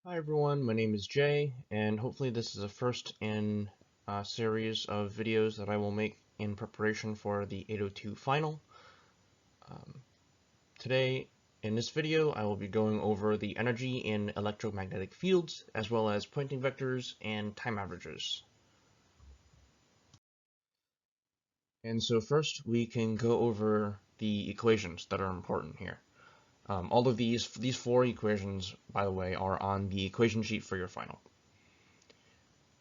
Hi everyone, my name is Jay, and hopefully this is a first in a series of videos that I will make in preparation for the 802 final. Um, Today, in this video, I will be going over the energy in electromagnetic fields, as well as Poynting vectors and time averages. And so first, we can go over the equations that are important here. All of these four equations, by the way, are on the equation sheet for your final.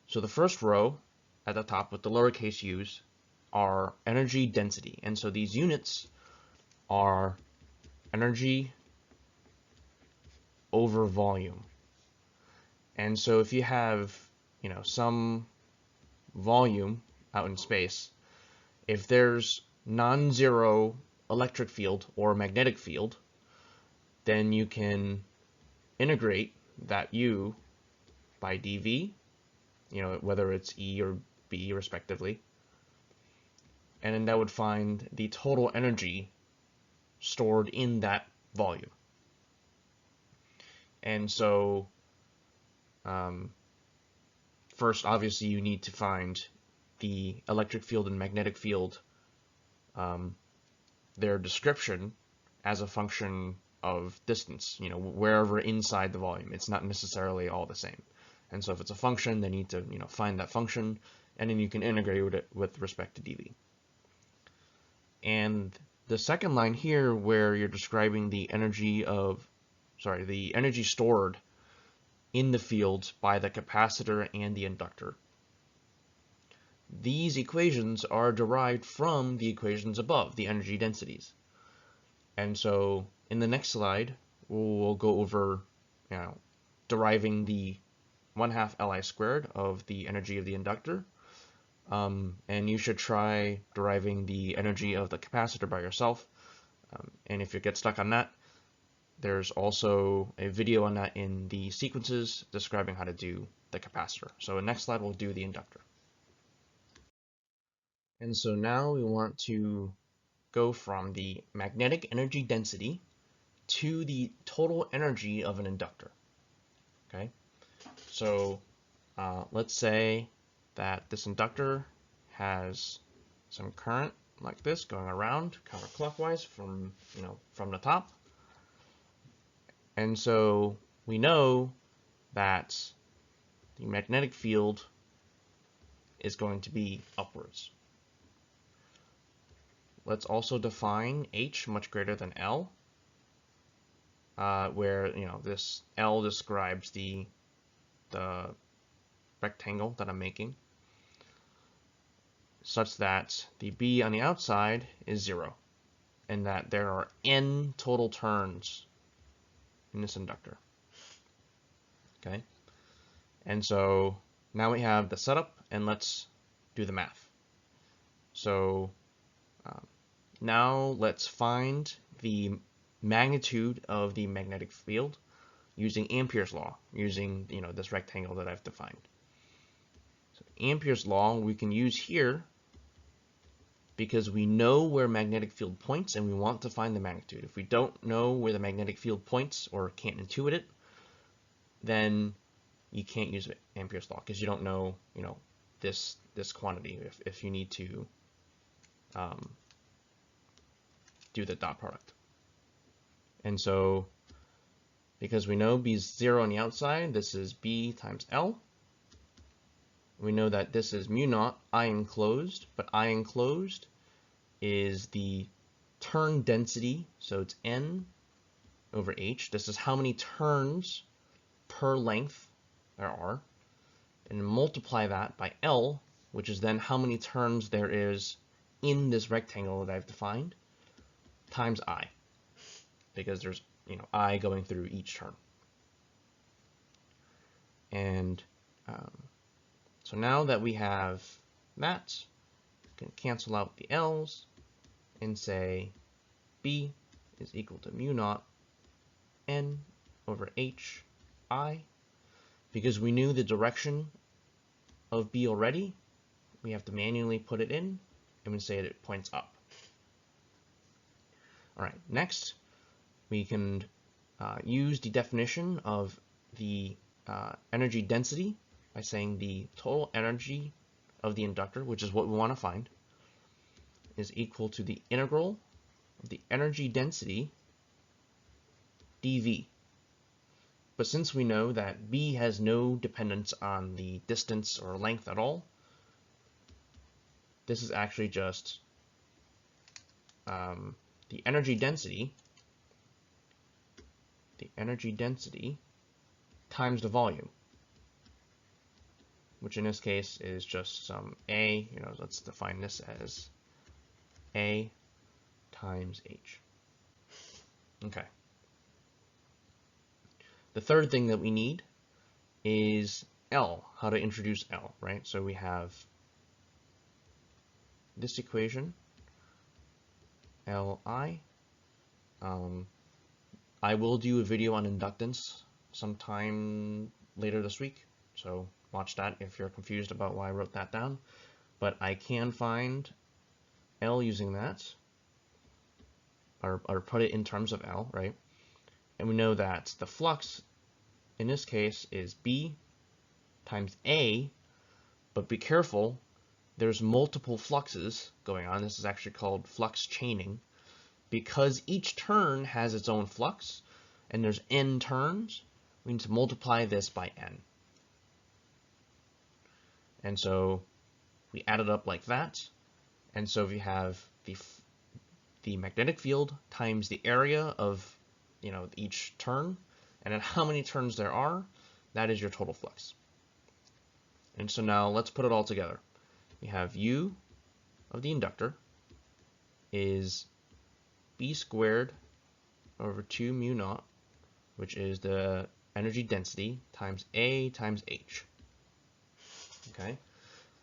So the first row at the top with the lowercase u's are energy density. And so these units are energy over volume. And so if you have, some volume out in space, if there's non-zero electric field or magnetic field, then you can integrate that U by dV, whether it's E or B respectively, and then that would find the total energy stored in that volume. And so um, first, obviously, you need to find the electric field and magnetic field, um, their description as a function of distance, wherever inside the volume. It's not necessarily all the same. And so if it's a function, they need to, find that function, and then you can integrate it with respect to dV. And the second line here, where you're describing the energy stored in the field by the capacitor and the inductor. These equations are derived from the equations above, the energy densities. And so in the next slide, we'll go over, deriving the 1/2 Li squared of the energy of the inductor. And you should try deriving the energy of the capacitor by yourself. And if you get stuck on that, there's also a video on that in the sequences describing how to do the capacitor. So the next slide, we'll do the inductor. And so now we want to go from the magnetic energy density to the total energy of an inductor. Okay, so let's say that this inductor has some current like this going around counterclockwise from the top. And so we know that the magnetic field is going to be upwards. Let's also define H much greater than L, where this L describes the rectangle that I'm making, such that the B on the outside is 0, and that there are n total turns in this inductor. Okay, and so now we have the setup, and let's do the math. So now let's find the magnitude of the magnetic field using Ampere's law, using this rectangle that I've defined. So Ampere's law we can use here because we know where magnetic field points and we want to find the magnitude. If we don't know where the magnetic field points or can't intuit it, then you can't use Ampere's law because you don't know, this quantity if you need to do the dot product. And so because we know B is 0 on the outside, this is B times L. We know that this is mu naught I enclosed, but I enclosed is the turn density, so it's N over H. This is how many turns per length there are, and multiply that by L, which is then how many turns there is in this rectangle that I've defined, times I, because there's I going through each turn. And so now that we have that, we can cancel out the L's and say B is equal to mu naught N over H I. Because we knew the direction of B already, we have to manually put it in, and we say that it points up. All right, next we can use the definition of the energy density by saying the total energy of the inductor, which is what we want to find, is equal to the integral of the energy density dV. But since we know that B has no dependence on the distance or length at all, this is actually just the energy density times the volume, which in this case is just some A, let's define this as A times H. Okay. The third thing that we need is L, how to introduce L, right? So we have this equation, Li. I will do a video on inductance sometime later this week, so watch that if you're confused about why I wrote that down. But I can find L using that, or put it in terms of L, right? And we know that the flux in this case is B times A, but be careful, there's multiple fluxes going on. This is actually called flux chaining. Because each turn has its own flux, and there's n turns, we need to multiply this by n. And so we add it up like that. And so if you have the magnetic field times the area of each turn, and then how many turns there are, that is your total flux. And so now let's put it all together. We have U of the inductor is B squared over 2 mu naught, which is the energy density, times A times H. Okay,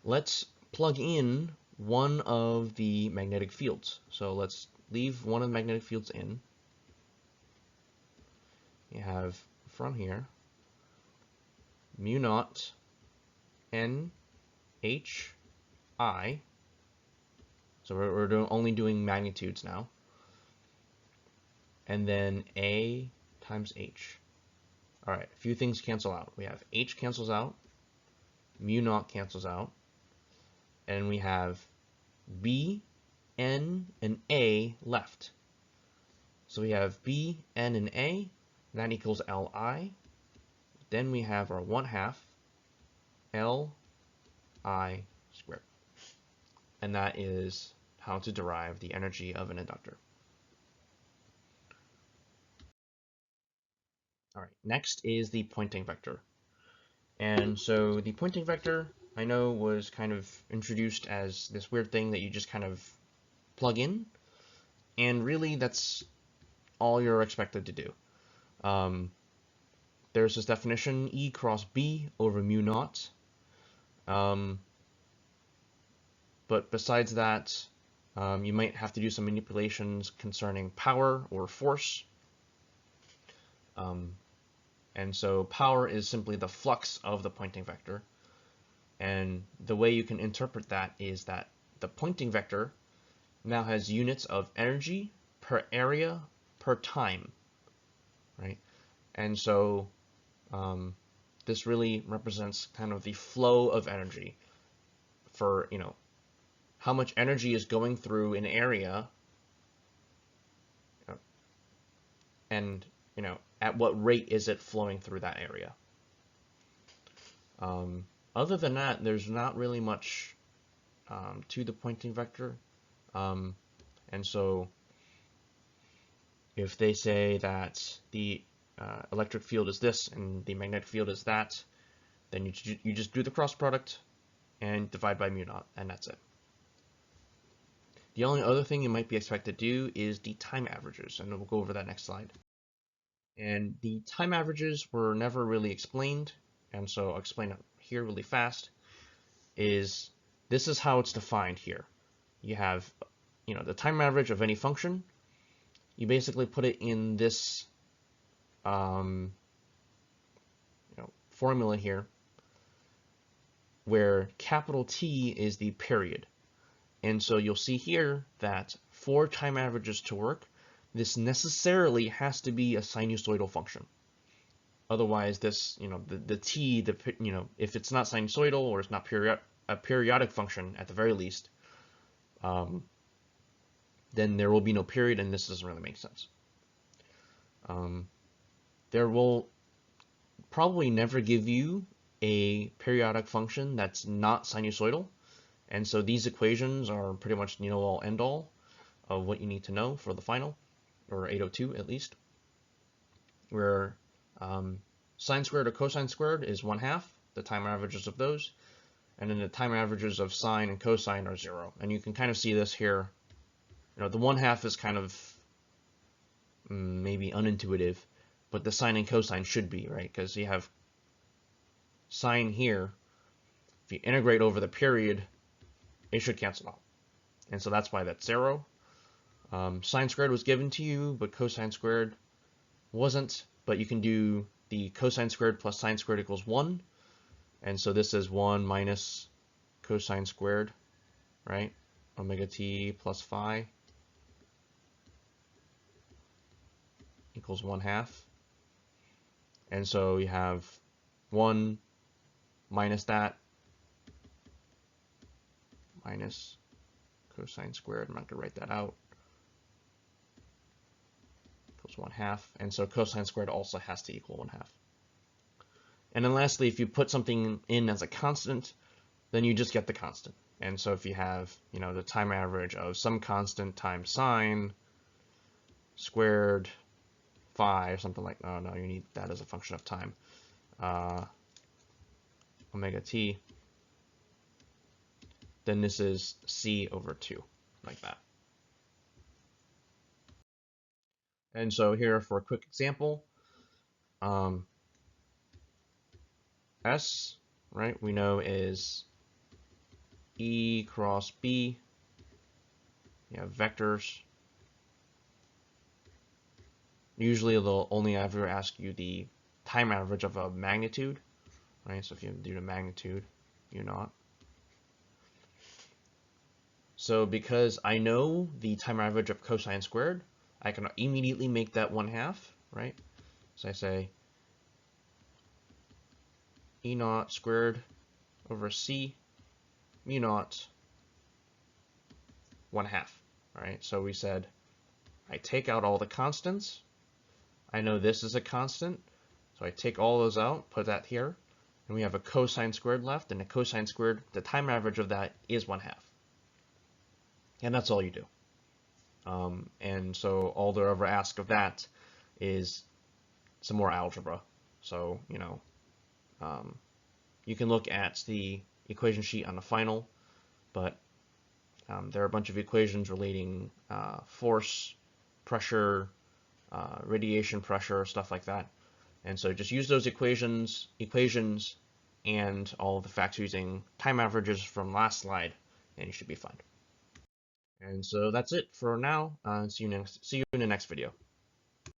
let's plug in one of the magnetic fields. So let's leave one of the magnetic fields in. You have from here mu naught N H I. So we're only doing magnitudes now. And then A times H. All right, a few things cancel out. We have H cancels out, mu naught cancels out, and we have B, N, and A left. So we have B, N, and A, that equals Li. Then we have our 1/2 Li squared. And that is how to derive the energy of an inductor. All right, next is the pointing vector. And so the pointing vector, I know, was kind of introduced as this weird thing that you just kind of plug in. And really, that's all you're expected to do. There's this definition, E cross B over mu naught. But besides that, you might have to do some manipulations concerning power or force. And so power is simply the flux of the pointing vector. And the way you can interpret that is that the pointing vector now has units of energy per area per time, right? And so this really represents kind of the flow of energy for, how much energy is going through an area, and at what rate is it flowing through that area. Other than that, there's not really much to the pointing vector. And so if they say that the electric field is this and the magnetic field is that, then you just do the cross product and divide by mu naught, and that's it. The only other thing you might be expected to do is the time averages, and we'll go over that next slide. And the time averages were never really explained, and so I'll explain it here really fast. This is how it's defined here. You have, the time average of any function. You basically put it in this, formula here, where capital T is the period. And so you'll see here that for time averages to work, this necessarily has to be a sinusoidal function. Otherwise, this, the t, if it's not sinusoidal or it's not a periodic function at the very least, then there will be no period, and this doesn't really make sense. There will probably never give you a periodic function that's not sinusoidal, and so these equations are pretty much all end all of what you need to know for the final, or 802 at least, where sine squared or cosine squared is 1/2, the time averages of those, and then the time averages of sine and cosine are 0. And you can kind of see this here. The 1/2 is kind of maybe unintuitive, but the sine and cosine should be, right? Because you have sine here. If you integrate over the period, it should cancel out. And so that's why that's 0. Sine squared was given to you, but cosine squared wasn't. But you can do the cosine squared plus sine squared equals 1. And so this is 1 minus cosine squared, right? Omega t plus phi equals 1/2. And so you have 1 minus that minus cosine squared. I'm not going to write that out. Equals 1/2. And so cosine squared also has to equal 1/2. And then lastly, if you put something in as a constant, then you just get the constant. And so if you have, the time average of some constant times sine squared phi or something like, oh no, you need that as a function of time, omega t, then this is c over 2, like that. And so here for a quick example, S, right, we know is E cross B. You have vectors. Usually they'll only ever ask you the time average of a magnitude, right? So if you do the magnitude, U0. So because I know the time average of cosine squared, I can immediately make that 1/2, right? So I say E0 squared over C mu0 1/2, right? So we said I take out all the constants. I know this is a constant, so I take all those out, put that here, and we have a cosine squared left, and a cosine squared, the time average of that is 1/2. And that's all you do. And so all they'll ever ask of that is some more algebra. So, you can look at the equation sheet on the final, but there are a bunch of equations relating force, pressure, radiation pressure, stuff like that. And so just use those equations, and all of the facts using time averages from last slide, and you should be fine. And so that's it for now. See you in the next video.